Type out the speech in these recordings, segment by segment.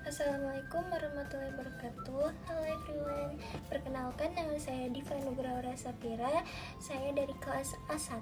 Assalamualaikum warahmatullahi wabarakatuh. Halo everyone, perkenalkan nama saya Diva Nugraha Safira. Saya dari kelas A1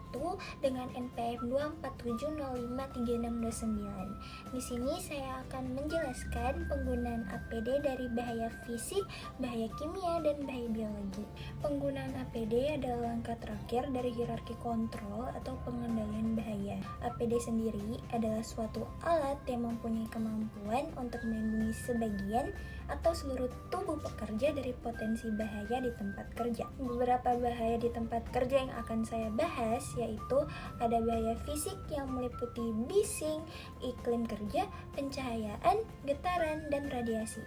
dengan NPM 247053629. Di sini saya akan menjelaskan penggunaan APD dari bahaya fisik, bahaya kimia, dan bahaya biologi. Penggunaan APD adalah langkah terakhir dari hierarki kontrol atau pengendalian bahaya. APD sendiri adalah suatu alat yang mempunyai kemampuan untuk melindungi sebagian atau seluruh tubuh pekerja dari potensi bahaya di tempat kerja. Beberapa bahaya di tempat kerja yang akan saya bahas yaitu ada bahaya fisik yang meliputi bising, iklim kerja, pencahayaan, getaran, dan radiasi.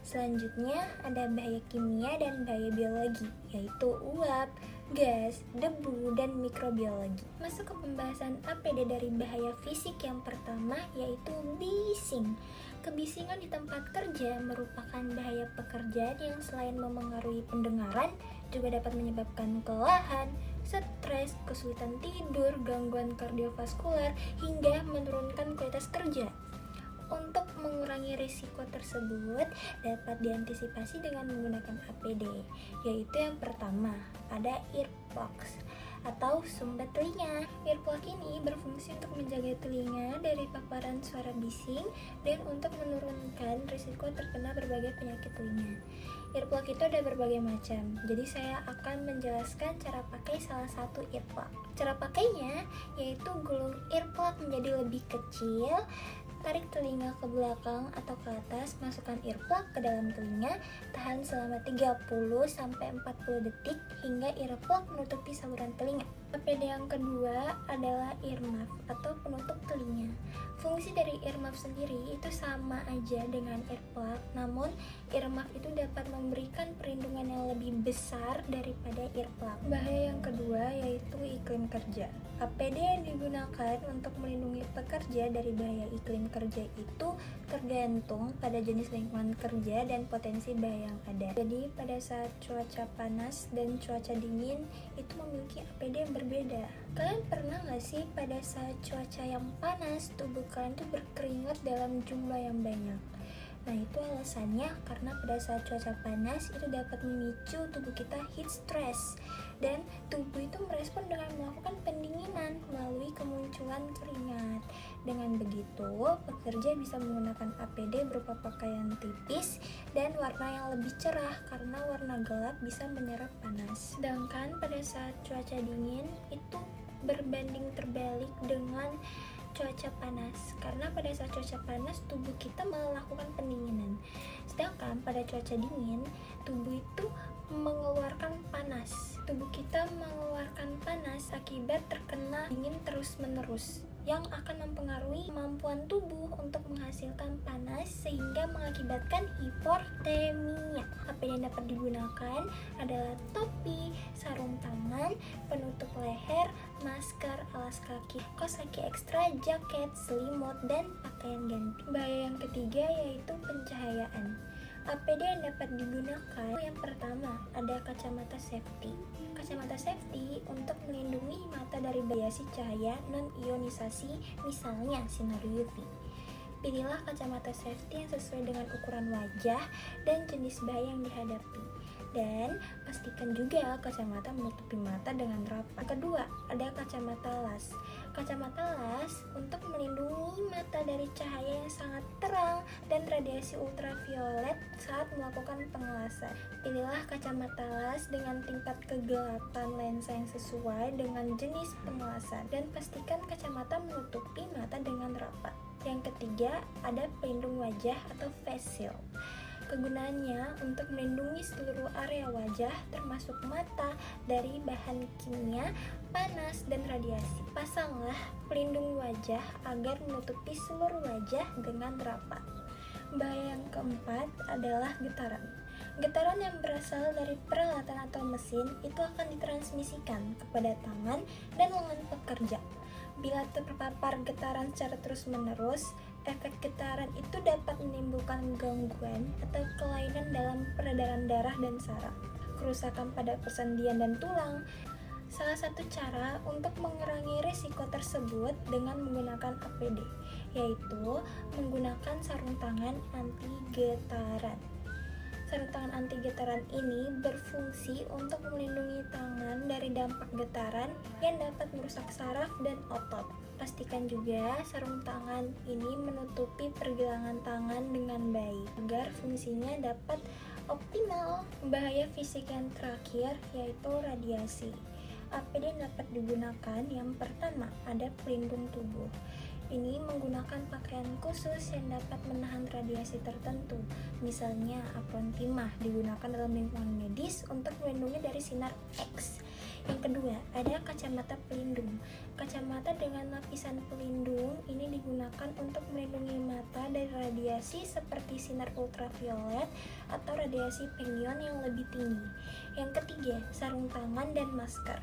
Selanjutnya ada bahaya kimia dan bahaya biologi yaitu uap, gas, debu, dan mikrobiologi. Masuk ke pembahasan APD dari bahaya fisik yang pertama yaitu bising. Kebisingan di tempat kerja merupakan bahaya pekerjaan yang selain memengaruhi pendengaran juga dapat menyebabkan kelelahan, stres, kesulitan tidur, gangguan kardiovaskular, hingga menurunkan kualitas kerja. Untuk mengurangi risiko tersebut dapat diantisipasi dengan menggunakan APD, yaitu yang pertama ada earplugs atau sumbat telinga. Earplug ini berfungsi untuk menjaga telinga dari paparan suara bising dan untuk menurunkan risiko terkena berbagai penyakit telinga. Earplug itu ada berbagai macam, jadi saya akan menjelaskan cara pakai salah satu earplug. Cara pakainya yaitu gulung earplug menjadi lebih kecil, tarik telinga ke belakang atau ke atas, masukkan earplug ke dalam telinga, tahan selama 30-40 detik hingga earplug menutupi saluran telinga. APD yang kedua adalah earmuff atau penutup telinga. Fungsi dari earmuff sendiri itu sama aja dengan earplug, namun earmuff itu dapat memberikan perlindungan yang lebih besar daripada earplug. Bahaya yang kedua yaitu iklim kerja. APD yang digunakan untuk melindungi pekerja dari bahaya iklim kerja itu tergantung pada jenis lingkungan kerja dan potensi bahaya yang ada. Jadi pada saat cuaca panas dan cuaca dingin itu memiliki APD yang berbeda. Kalian pernah gak sih pada saat cuaca yang panas tubuh kalian tuh berkeringat dalam jumlah yang banyak? Nah itu alasannya karena pada saat cuaca panas itu dapat memicu tubuh kita heat stress dan tubuh itu merespon dengan melakukan pendinginan melalui kemunculan keringat. Dengan begitu, pekerja bisa menggunakan APD berupa pakaian tipis dan warna yang lebih cerah karena warna gelap bisa menyerap panas. Sedangkan pada saat cuaca dingin itu berbanding terbalik dengan cuaca panas, karena pada saat cuaca panas tubuh kita melakukan pendinginan, sedangkan pada cuaca dingin tubuh itu mengeluarkan panas. Tubuh kita mengeluarkan panas akibat terkena dingin terus-menerus yang akan mempengaruhi kemampuan tubuh untuk menghasilkan panas sehingga mengakibatkan hipotermia. APD yang dapat digunakan adalah topi, sarung tangan, penutup leher, masker, alas kaki, kaos kaki ekstra, jaket, selimut, dan pakaian ganti. Bahaya yang ketiga yaitu pencahayaan. APD yang dapat digunakan yang pertama ada kacamata safety. Kacamata safety untuk melindungi mata dari radiasi cahaya non-ionisasi, misalnya sinar UV. Pilihlah kacamata safety yang sesuai dengan ukuran wajah dan jenis bahaya yang dihadapi. Dan pastikan juga kacamata menutupi mata dengan rapat. Kedua, ada kacamata las. Kacamata las untuk melindungi mata dari cahaya yang sangat terang dan radiasi ultraviolet saat melakukan pengelasan. Pilihlah kacamata las dengan tingkat kegelapan lensa yang sesuai dengan jenis pengelasan dan pastikan kacamata menutupi mata dengan rapat. Yang ketiga, ada pelindung wajah atau face shield. Kegunaannya untuk melindungi seluruh area wajah termasuk mata dari bahan kimia, panas, dan radiasi. Pasanglah pelindung wajah agar menutupi seluruh wajah dengan rapat. Bahaya yang keempat adalah getaran. Getaran yang berasal dari peralatan atau mesin itu akan ditransmisikan kepada tangan dan lengan pekerja. Bila terpapar getaran secara terus-menerus, efek getaran itu dapat menimbulkan gangguan atau kelainan dalam peredaran darah dan saraf, kerusakan pada persendian dan tulang. Salah satu cara untuk mengurangi risiko tersebut dengan menggunakan APD, yaitu menggunakan sarung tangan anti getaran. Sarung tangan anti getaran ini berfungsi untuk melindungi tangan dari dampak getaran yang dapat merusak saraf dan otot. Pastikan juga sarung tangan ini menutupi pergelangan tangan dengan baik agar fungsinya dapat optimal. Bahaya fisik yang terakhir yaitu radiasi. APD dapat digunakan. Yang pertama, ada pelindung tubuh. Ini menggunakan pakaian khusus yang dapat menahan radiasi tertentu. Misalnya apron timah digunakan dalam lingkungan medis untuk melindungi dari sinar X. Yang kedua, ada kacamata pelindung. Kacamata dengan lapisan pelindung ini digunakan untuk melindungi mata dari radiasi seperti sinar ultraviolet atau radiasi pion yang lebih tinggi. Yang ketiga, sarung tangan dan masker.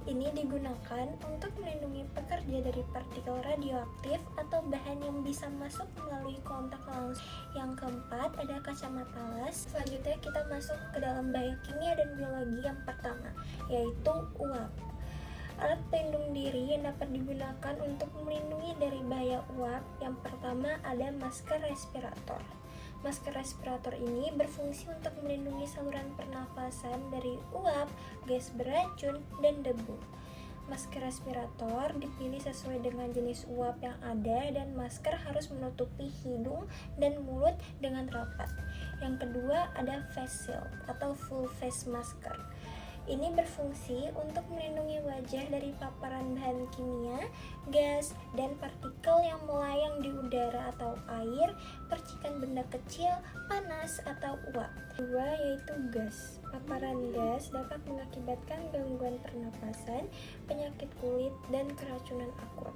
Ini digunakan untuk melindungi pekerja dari partikel radioaktif atau bahan yang bisa masuk melalui kontak langsung. Yang keempat, ada kacamata las. Selanjutnya kita masuk ke dalam bahaya kimia dan biologi yang pertama, yaitu uap. Alat pelindung diri yang dapat digunakan untuk melindungi dari bahaya uap. Yang pertama ada masker respirator. Masker respirator ini berfungsi untuk melindungi saluran pernafasan dari uap, gas beracun, dan debu. Masker respirator dipilih sesuai dengan jenis uap yang ada dan masker harus menutupi hidung dan mulut dengan rapat. Yang kedua ada face shield atau full face masker. Ini berfungsi untuk melindungi wajah dari paparan bahan kimia, gas, dan partikel yang melayang di udara atau air, percikan benda kecil, panas, atau uap. Kedua yaitu gas. Paparan gas dapat mengakibatkan gangguan pernapasan, penyakit kulit, dan keracunan akut.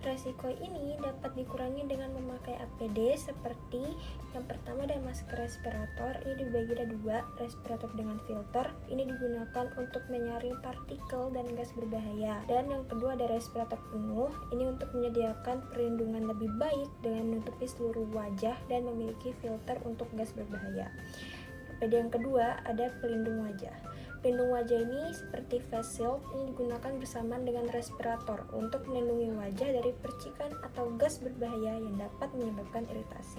Resiko ini dapat dikurangi dengan memakai APD seperti yang pertama ada masker respirator. Ini dibagi ada dua, respirator dengan filter. Ini digunakan untuk menyaring partikel dan gas berbahaya. Dan yang kedua ada respirator penuh. Ini untuk menyediakan perlindungan lebih baik dengan menutupi seluruh wajah dan memiliki filter untuk gas berbahaya. APD yang kedua ada pelindung wajah. Pelindung wajah ini seperti face shield ini digunakan bersamaan dengan respirator untuk melindungi wajah dari percikan atau gas berbahaya yang dapat menyebabkan iritasi.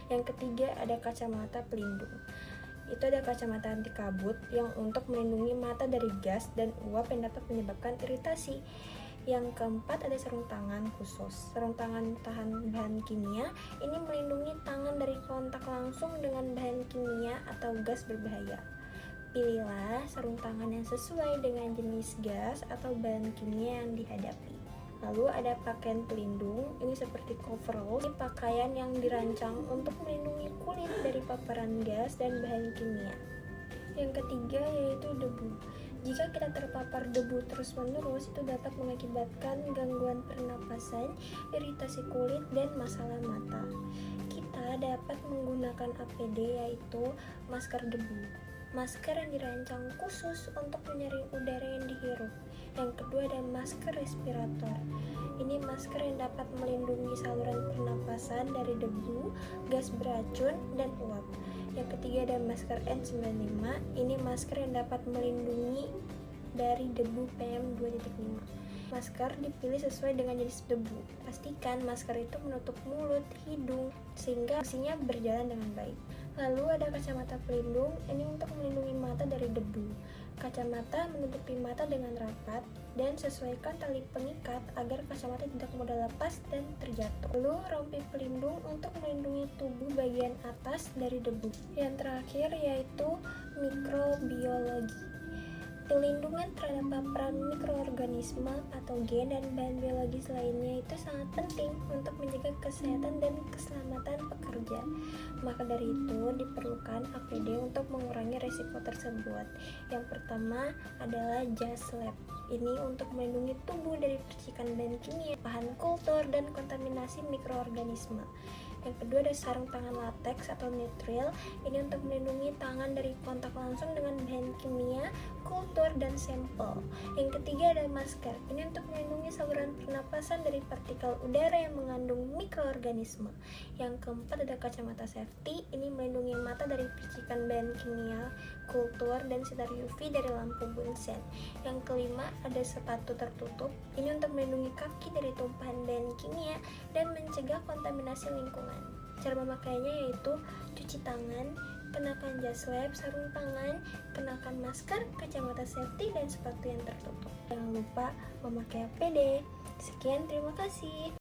Yang ketiga ada kacamata pelindung. Itu ada kacamata anti kabut yang untuk melindungi mata dari gas dan uap yang dapat menyebabkan iritasi. Yang keempat ada sarung tangan khusus. Sarung tangan tahan bahan kimia ini melindungi tangan dari kontak langsung dengan bahan kimia atau gas berbahaya. Pilihlah sarung tangan yang sesuai dengan jenis gas atau bahan kimia yang dihadapi. Lalu ada pakaian pelindung, ini seperti coverall, ini pakaian yang dirancang untuk melindungi kulit dari paparan gas dan bahan kimia. Yang ketiga yaitu debu. Jika kita terpapar debu terus-menerus, itu dapat mengakibatkan gangguan pernapasan, iritasi kulit, dan masalah mata. Kita dapat menggunakan APD yaitu masker debu. Masker yang dirancang khusus untuk menyaring udara yang dihirup. Yang kedua ada masker respirator. Ini masker yang dapat melindungi saluran pernapasan dari debu, gas beracun, dan uap. Yang ketiga ada masker N95. Ini masker yang dapat melindungi dari debu PM2.5. Masker dipilih sesuai dengan jenis debu. Pastikan masker itu menutup mulut, hidung, sehingga fungsinya berjalan dengan baik. Lalu ada kacamata pelindung, ini untuk melindungi mata dari debu. Kacamata menutupi mata dengan rapat dan sesuaikan tali pengikat agar kacamata tidak mudah lepas dan terjatuh. Lalu rompi pelindung untuk melindungi tubuh bagian atas dari debu. Yang terakhir yaitu mikrobiologi. Pelindungan terhadap paparan mikroorganisme, patogen, dan bahan biologis lainnya itu sangat penting untuk menjaga kesehatan dan keselamatan pekerja. Maka dari itu diperlukan APD untuk mengurangi risiko tersebut. Yang pertama adalah jas lab. Ini untuk melindungi tubuh dari percikan bahan kimia, bahan kultur, dan kontaminasi mikroorganisme. Yang kedua ada sarung tangan latex atau nitril, ini untuk melindungi tangan dari kontak langsung dengan bahan kimia, kultur, dan sampel. Yang ketiga ada masker, ini untuk melindungi saluran pernapasan dari partikel udara yang mengandung mikroorganisme. Yang keempat ada kacamata safety, ini melindungi mata dari percikan bahan kimia, kultur, dan sinar UV dari lampu bunsen. Yang kelima ada sepatu tertutup, ini untuk melindungi kaki dari tumpahan bahan kimia dan mencegah kontaminasi lingkungan. Cara memakainya yaitu cuci tangan, kenakan jas lab, sarung tangan, kenakan masker, kacamata safety, dan sepatu yang tertutup. Jangan lupa memakai APD. Sekian, terima kasih.